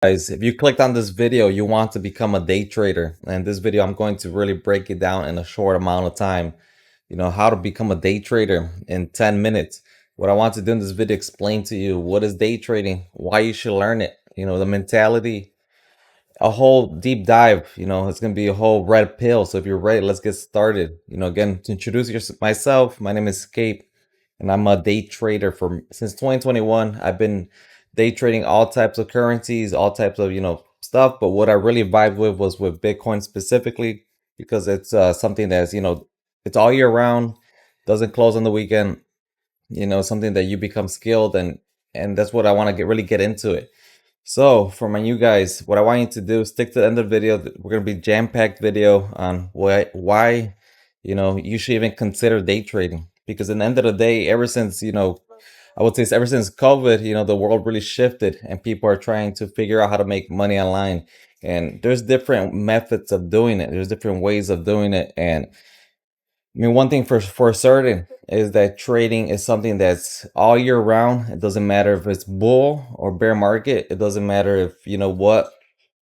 Guys, if you clicked on this video, you want to become a day trader. And this video, I'm going to really break it down in a short amount of time. How to become a day trader in 10 minutes. What I want to do in this video, explain to you what is day trading, why you should learn it, the mentality, a whole deep dive. It's going to be a whole red pill. So if you're ready, let's get started. Again, to introduce myself, my name is Escape, and I'm a day trader since 2021. I've been day trading all types of currencies, all types of stuff. But what I really vibed with was with Bitcoin specifically, because it's something that's it's all year round, doesn't close on the weekend. Something that you become skilled, and that's what I want to get into it. So for my new guys, what I want you to do is stick to the end of the video. We're gonna be jam-packed video on why you should even consider day trading. Because at the end of the day, ever since I would say ever since COVID, the world really shifted, and people are trying to figure out how to make money online. And there's different methods of doing it. There's different ways of doing it. And I mean, one thing for certain is that trading is something that's all year round. It doesn't matter if it's bull or bear market. It doesn't matter if what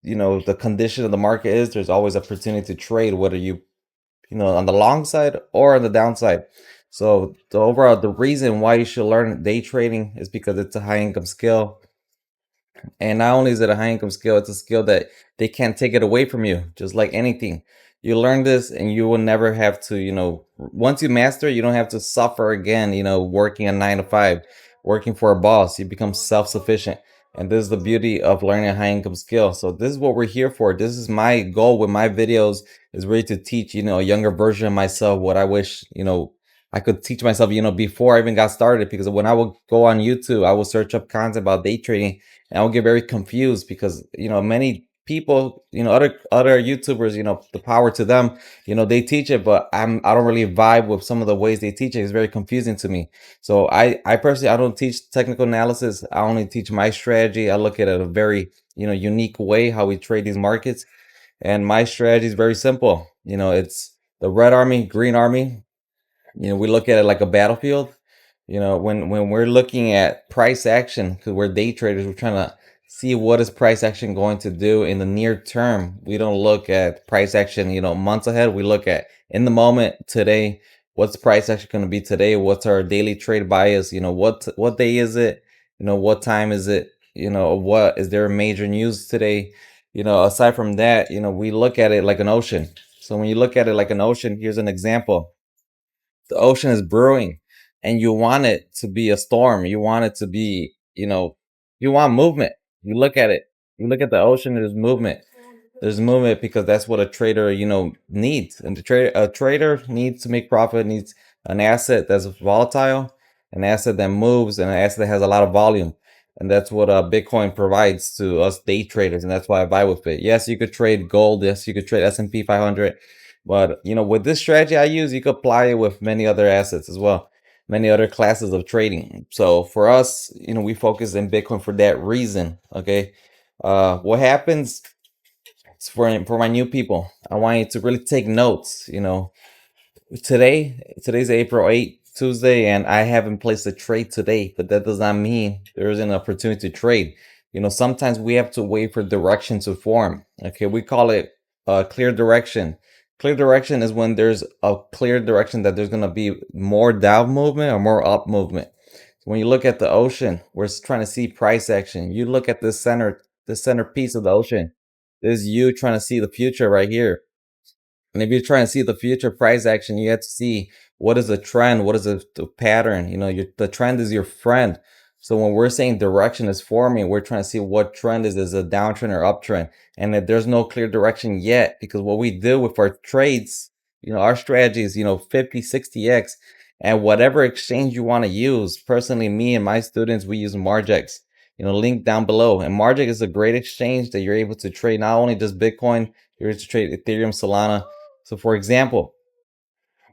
the condition of the market is. There's always opportunity to trade, whether you on the long side or on the downside. So the reason why you should learn day trading is because it's a high income skill. And not only is it a high income skill, it's a skill that they can't take it away from you, just like anything. You learn this and you will never have to, once you master it, you don't have to suffer again, working a 9 to 5, working for a boss. You become self sufficient. And this is the beauty of learning a high income skill. So this is what we're here for. This is my goal with my videos, is really to teach, a younger version of myself what I wish, I could teach myself, before I even got started. Because when I would go on YouTube, I would search up content about day trading, and I would get very confused because many people, other YouTubers, the power to them, they teach it, but I don't really vibe with some of the ways they teach it. It's very confusing to me. So I personally, I don't teach technical analysis. I only teach my strategy. I look at it a very unique way how we trade these markets. And my strategy is very simple. It's the red army, green army. We look at it like a battlefield. When we're looking at price action, because we're day traders, we're trying to see what is price action going to do in the near term. We don't look at price action, months ahead. We look at in the moment today. What's price action going to be today? What's our daily trade bias? What day is it? What time is it? What is there major news today? Aside from that, we look at it like an ocean. So when you look at it like an ocean, here's an example. The ocean is brewing, and you want it to be a storm. You want it to be, you want movement. You look at it, you look at the ocean, there's movement. There's movement because that's what a trader, needs. And a trader needs to make profit, needs an asset that's volatile, an asset that moves, and an asset that has a lot of volume. And that's what Bitcoin provides to us day traders, and that's why I buy with it. Yes, you could trade gold. Yes, you could trade S&P 500. But with this strategy I use, you could apply it with many other assets as well, many other classes of trading. So for us, we focus in Bitcoin for that reason. Okay, what happens for my new people? I want you to really take notes. Today's April 8th, Tuesday, and I haven't placed a trade today, but that does not mean there isn't an opportunity to trade. Sometimes we have to wait for direction to form. Okay, we call it clear direction. Clear direction is when there's a clear direction that there's gonna be more down movement or more up movement. When you look at the ocean, we're trying to see price action. You look at the center piece of the ocean. This is you trying to see the future right here. And if you're trying to see the future price action, you have to see what is the trend, what is the pattern. The trend is your friend. So when we're saying direction is forming, we're trying to see what trend is a downtrend or uptrend. And if there's no clear direction yet, because what we do with our trades, our strategy is, 50, 60x, and whatever exchange you want to use. Personally, me and my students, we use Margex, link down below. And Margex is a great exchange that you're able to trade not only just Bitcoin, you're able to trade Ethereum, Solana. So for example,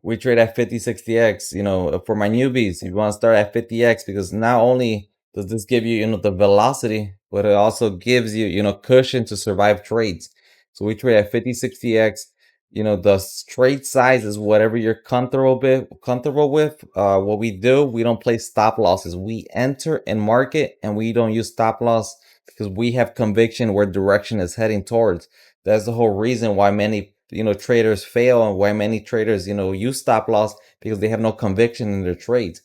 we trade at 50, 60x, for my newbies, you want to start at 50x, because not only does this give you, the velocity, but it also gives you, cushion to survive trades. So we trade at 50, 60x. The trade size is whatever you're comfortable with. What we do, we don't place stop losses. We enter and market, and we don't use stop loss. because we have conviction where direction is heading towards. That's the whole reason why many traders fail, and why many traders use stop loss, because they have no conviction in their trades.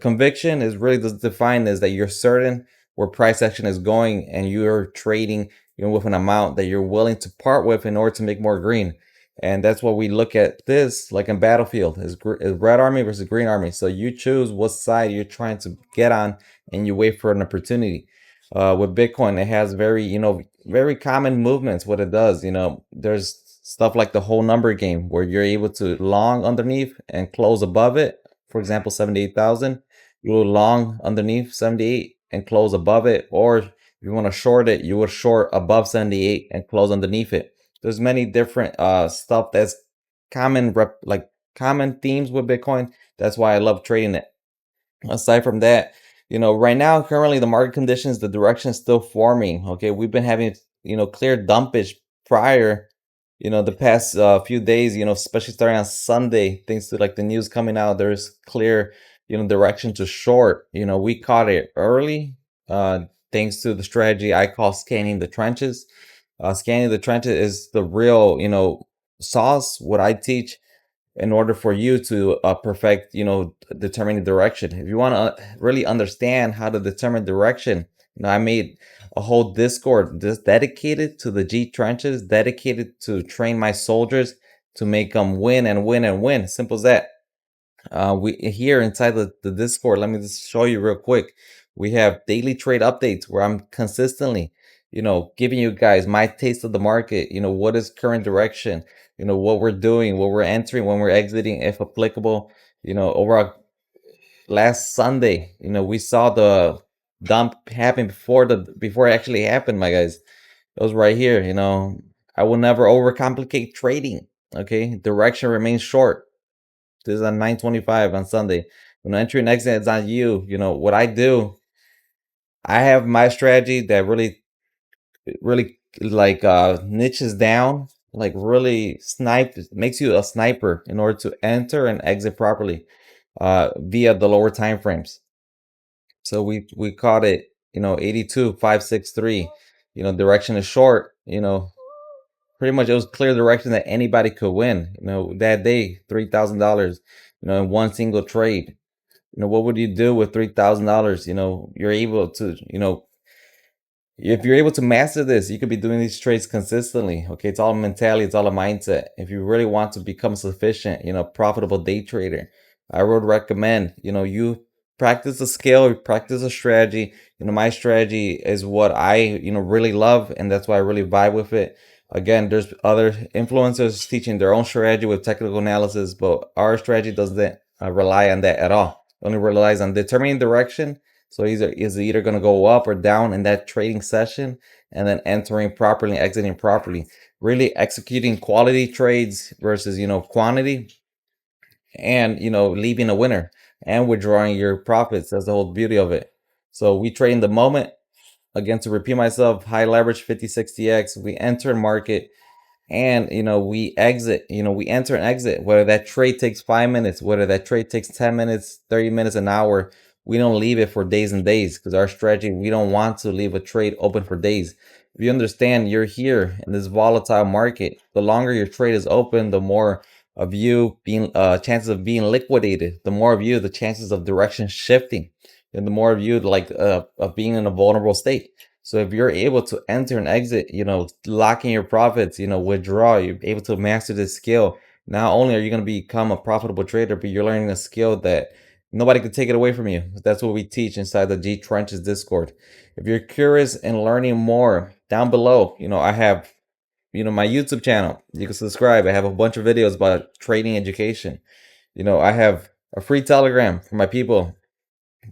Conviction is really just defined as that you're certain where price action is going, and you're trading with an amount that you're willing to part with in order to make more green. And that's what we look at this like in Battlefield is red army versus green army. So you choose what side you're trying to get on, and you wait for an opportunity. With Bitcoin, it has very very common movements. What it does, there's stuff like the whole number game, where you're able to long underneath and close above it. For example, 78,000, you will long underneath 78 and close above it. Or if you want to short it, you will short above 78 and close underneath it. There's many different stuff that's common themes with Bitcoin. That's why I love trading it. Aside from that, right now, currently, the market conditions, the direction is still forming. Okay, we've been having clear dumpage prior, the past few days, especially starting on Sunday, thanks to like the news coming out, there's clear direction to short. We caught it early, thanks to the strategy I call scanning the trenches. Scanning the trenches is the real sauce, what I teach, in order for you to perfect determining direction. If you want to really understand how to determine direction, I made a whole Discord just dedicated to the G trenches, dedicated to train my soldiers to make them win and win and win. Simple as that. We here inside the Discord, let me just show you real quick. We have daily trade updates where I'm consistently giving you guys my taste of the market, what is current direction, what we're doing, what we're entering, when we're exiting, if applicable. Over last Sunday, we saw the dump happen before it actually happened, my guys. It was right here. I will never overcomplicate trading. Okay, direction remains short. This is on 9:25 on Sunday. When entry and exit is on you. What I do, I have my strategy that really like niches down, like really makes you a sniper in order to enter and exit properly via the lower time frames. So we caught it, 82,563. Direction is short. Pretty much it was clear direction that anybody could win. That day, $3,000. In one single trade. What would you do with $3,000? You're able to, if you're able to master this, you could be doing these trades consistently. Okay, it's all mentality, it's all a mindset. If you really want to become sufficient, profitable day trader, I would recommend, you practice a skill, you practice a strategy. My strategy is what I, really love, and that's why I really vibe with it. Again, there's other influencers teaching their own strategy with technical analysis, but our strategy doesn't rely on that at all. It only relies on determining direction. So is either going to go up or down in that trading session, and then entering properly and exiting properly. Really executing quality trades versus quantity, and leaving a winner and withdrawing your profits. That's the whole beauty of it. So we trade in the moment. Again, to repeat myself, high leverage 50-60x. We enter market, and we exit. We enter and exit, whether that trade takes 5 minutes, whether that trade takes 10 minutes, 30 minutes, an hour. We don't leave it for days and days, because our strategy, we don't want to leave a trade open for days. If you understand, you're here in this volatile market, the longer your trade is open, the more of you being chances of being liquidated, the more of you, the chances of direction shifting, and the more of you like of being in a vulnerable state. So if you're able to enter and exit, locking your profits, withdraw, you're able to master this skill. Not only are you going to become a profitable trader, but you're learning a skill that nobody could take it away from you. That's what we teach inside the G Trenches Discord. If you're curious and learning more, down below, I have, my YouTube channel. You can subscribe. I have a bunch of videos about trading education. I have a free Telegram for my people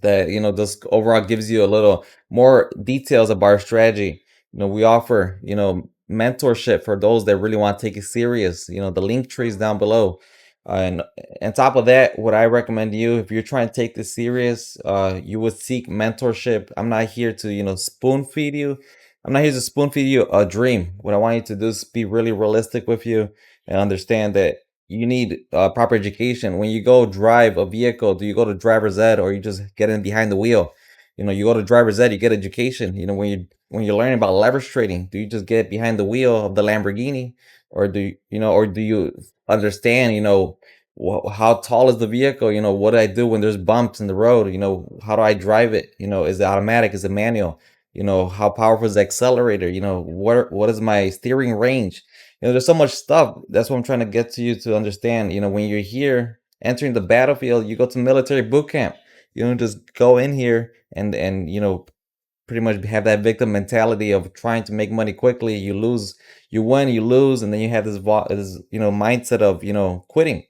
that just overall gives you a little more details about our strategy. We offer mentorship for those that really want to take it serious. The link tree is down below. And on top of that, what I recommend you, if you're trying to take this serious, you would seek mentorship. I'm not here to spoon feed you. I'm not here to spoon feed you a dream. What I want you to do is be really realistic with you and understand that you need proper education. When you go drive a vehicle, do you go to driver's ed, or you just get in behind the wheel? You go to driver's ed, you get education. When you're learning about leverage trading, do you just get behind the wheel of the Lamborghini, or do you understand, how tall is the vehicle? What do I do when there's bumps in the road? How do I drive it? Is it automatic? Is it manual? How powerful is the accelerator? What is my steering range? There's so much stuff. That's what I'm trying to get to you to understand. When you're here entering the battlefield, you go to military boot camp. You don't just go in here and pretty much have that victim mentality of trying to make money quickly. You lose, you win, you lose, and then you have this mindset of quitting.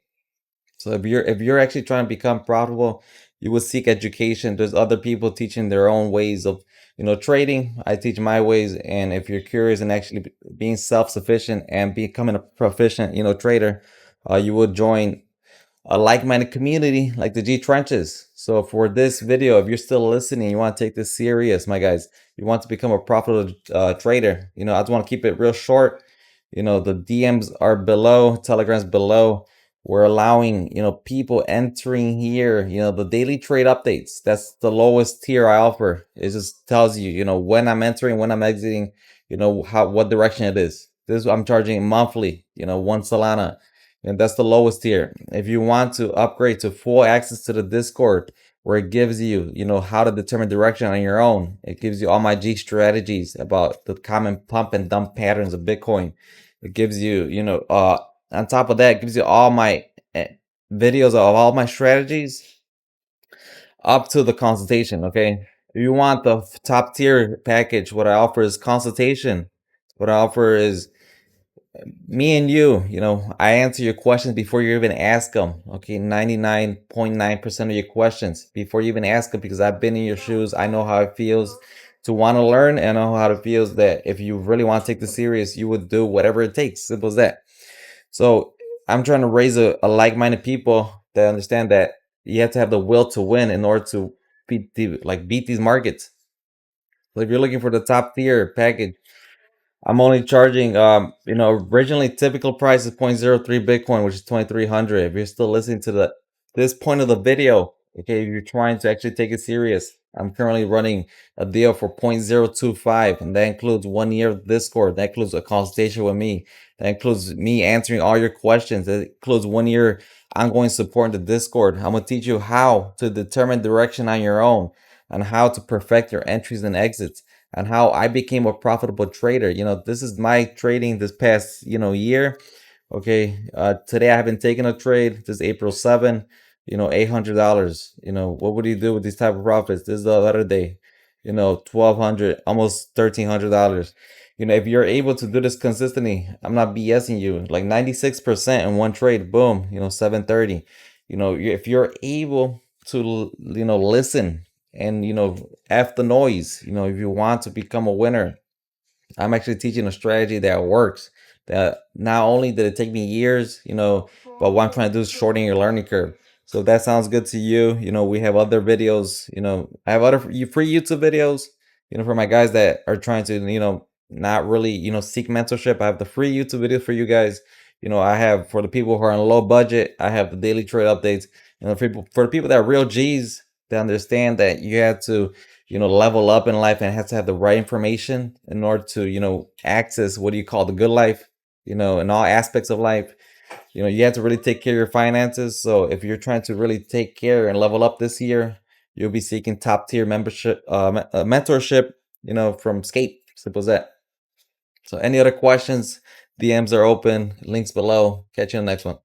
So if you're actually trying to become profitable, you will seek education. There's other people teaching their own ways of trading. I teach my ways, and if you're curious and actually being self-sufficient and becoming a proficient trader, you will join a like-minded community like the G Trenches. So for this video, if you're still listening, you want to take this serious, my guys, you want to become a profitable trader, I just want to keep it real short. The DMs are below, Telegram's below. We're allowing people entering here, the daily trade updates. That's the lowest tier I offer. It just tells you, when I'm entering, when I'm exiting, what direction it is. This I'm charging monthly, 1 Solana, and that's the lowest tier. If you want to upgrade to full access to the Discord, where it gives you, how to determine direction on your own. It gives you all my G strategies about the common pump and dump patterns of Bitcoin. It gives you, on top of that, it gives you all my videos of all my strategies up to the consultation. Okay, if you want the top tier package, what I offer is consultation. What I offer is me and I answer your questions before you even ask them. Okay, 99.9% of your questions before you even ask them, because I've been in your shoes. I know how it feels to want to learn, and I know how it feels that if you really want to take this serious, you would do whatever it takes. Simple as that. So I'm trying to raise a like-minded people that understand that you have to have the will to win in order to beat these markets. So if you're looking for the top tier package, I'm only charging, originally typical price is 0.03 Bitcoin, which is 2,300. If you're still listening to this point of the video, okay, if you're trying to actually take it serious, I'm currently running a deal for 0.025, and that includes 1 year of Discord. That includes a consultation with me. That includes me answering all your questions. That includes 1 year ongoing support in the Discord. I'm gonna teach you how to determine direction on your own, and how to perfect your entries and exits, and how I became a profitable trader. This is my trading this past, year. Okay. Today I haven't taken a trade. This is April 7, $800. What would you do with these type of profits? This is the other day, 1,200, almost $1,300. If you're able to do this consistently, I'm not BSing you, like 96% in one trade, boom, 730. If you're able to, listen and F the noise, if you want to become a winner, I'm actually teaching a strategy that works. That not only did it take me years, but what I'm trying to do is shorten your learning curve. So if that sounds good to you, we have other videos. I have other free YouTube videos, for my guys that are trying to, not really, seek mentorship. I have the free YouTube videos for you guys. I have, for the people who are on low budget, I have the daily trade updates. For the people that are real G's, that understand that you have to, level up in life, and has to have the right information in order to, access what do you call the good life, in all aspects of life. You have to really take care of your finances. So if you're trying to really take care and level up this year, you'll be seeking top tier membership, mentorship, from Scape. Simple as that. So any other questions, DMs are open, links below. Catch you in the next one.